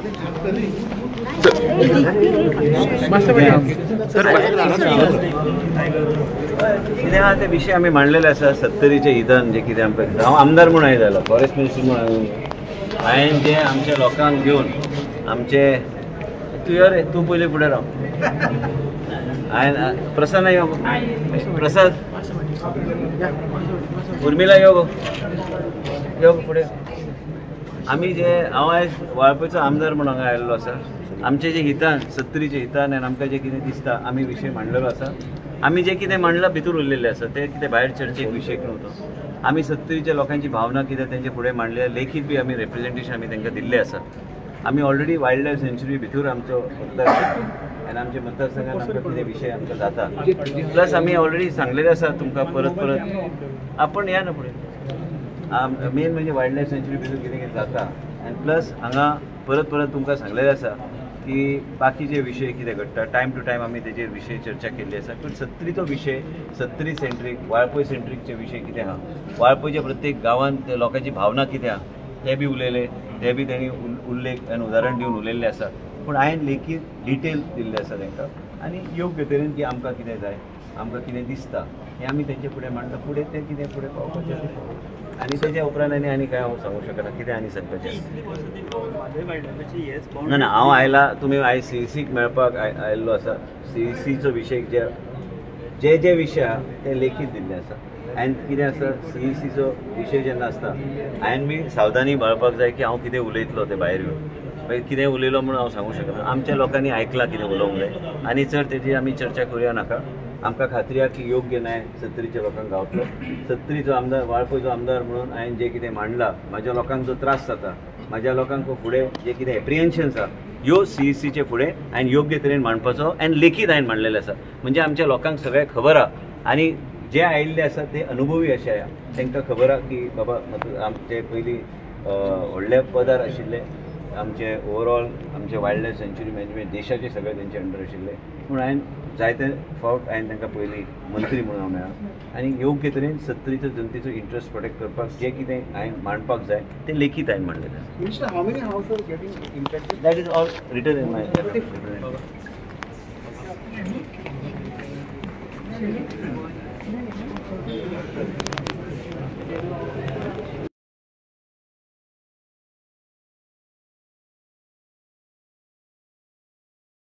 कित्याक ते विशय आमी मांडलेले आसा 70चे हितान जे कितें आमकां हांव आमदार म्हणून आयिल्लो फॉरेस्ट मिनिस्टर म्हणून हांवें जे आमच्या लोकांक घेवन आमचे तूं यो रे तूं पयलीं फुडें राव हांवें प्रसन्न यो प्रसाद उर्मिला यो गो यो फुडें आमी जे हांव आयज वाळपयचो आमदार म्हणून हांगा आयिल्लो आसा आमचे जे हितान 70चे हितान आनी आमकां जे कितें दिसता आमी विशय मांडलेलो आसा आमी जे कितें मांडलां भितर उरलेले आसा ते कितें भायर चर्चेक विशय नव्हतो आमी 70च्या लोकांची भावना कितें तेंचे फुडें मांडले लेखीत बी आमी रिप्रेजेंटेशन आमी तांकां दिल्लें आसा आमी ऑलरेडी वायल्ड लायफ सेंच्युरी भितर आमचो मतदारसंघ आनी आमच्या मतदारसंघात आमकां कितें विशय आमकां जाता प्लस आमी ऑलरेडी सांगलेलें आसा तुमकां परत परत आपण या ना फुडें मेन म्हणजे वायल्ड लायफ सेंच्युरी भितर कितें कितें जाता आनी प्लस हांगा परत परत तुमकां सांगलेलें आसा की बाकीचे विशय कितें घडटा टायम टू टायम आमी तेजेर विशय चर्चा केल्ली आसा पूण 70चो विशय 70 सेंट्रीक वाळपय सेंट्रीकचे विशय कितें आहा वाळपयच्या प्रत्येक गांवांत लोकांची भावना कितें आहा ते बी उलयले ते बी तेणी उल्लेख आनी उदाहरण दिवन उलयल्लें आसा पूण हांवें लेखीत डिटेल दिल्लें आसा तांकां आनी योग्य तरेन की आमकां कितें जाय आमकां कितें दिसता हें आमी तेंचे फुडें मांडटा फुडें तें कितें फुडें पावपाचें आनी तेज्या उपरांत आनी कांय हांव सांगूंक शकना कितें आनी सांगपाचें ना ना हांव आयला तुमी आयज CECक मेळपाक आयिल्लो आसा CECचो विशय जे विशय आहा ते लेखीत दिल्ले आसा हांवें कितें आसा CECचो विशय जेन्ना आसता हांवें बी सावधानी बाळगपाक जाय की हांव कितें उलयतलो ते भायर येवन कितें उलयलो म्हणून हांव सांगूंक शकना आमच्या लोकांनी आयकलां कितें उलोवंक जाय आनी चड तेजी आमी चर्चा करुया नाका आमकां खात्री आहा की योग्य न्याय 70च्या लोकांक गावतलो 70चो आमदार वाळपयचो आमदार म्हणून हांवें जे कितें मांडलां म्हाज्या लोकांक जो त्रास जाता म्हाज्या लोकांक फुडें जे कितें एप्रिहेन्शन्स आहा ह्यो CECचे फुडें हांवें योग्य तरेन मांडपाचो आनी लेखीत हांवें मांडलेले आसा म्हणजे आमच्या लोकांक सगळ्यांक खबर आहा आनी जे आयिल्ले आसा ते अनुभवी अशे आहा तांकां खबर आहा की बाबा आमचे पयलीं व्हडले पदार आशिल्ले आमचे ओवरऑल आमचे वायल्ड लायफ सेंच्युरी मॅनेजमेंट देशाचे सगळे तेंचे अंडर आशिल्ले पूण हांवें जायते फावट हांवें तांकां पयलीं मंत्री म्हणून हांव मेळ्ळा आनी योग्य तरेन 70चो जनतेचो इंट्रस्ट प्रोटेक्ट करपाक जे कितें हांवें मांडपाक जाय तें लेखीत हांवें मांडलेलें that is all written in my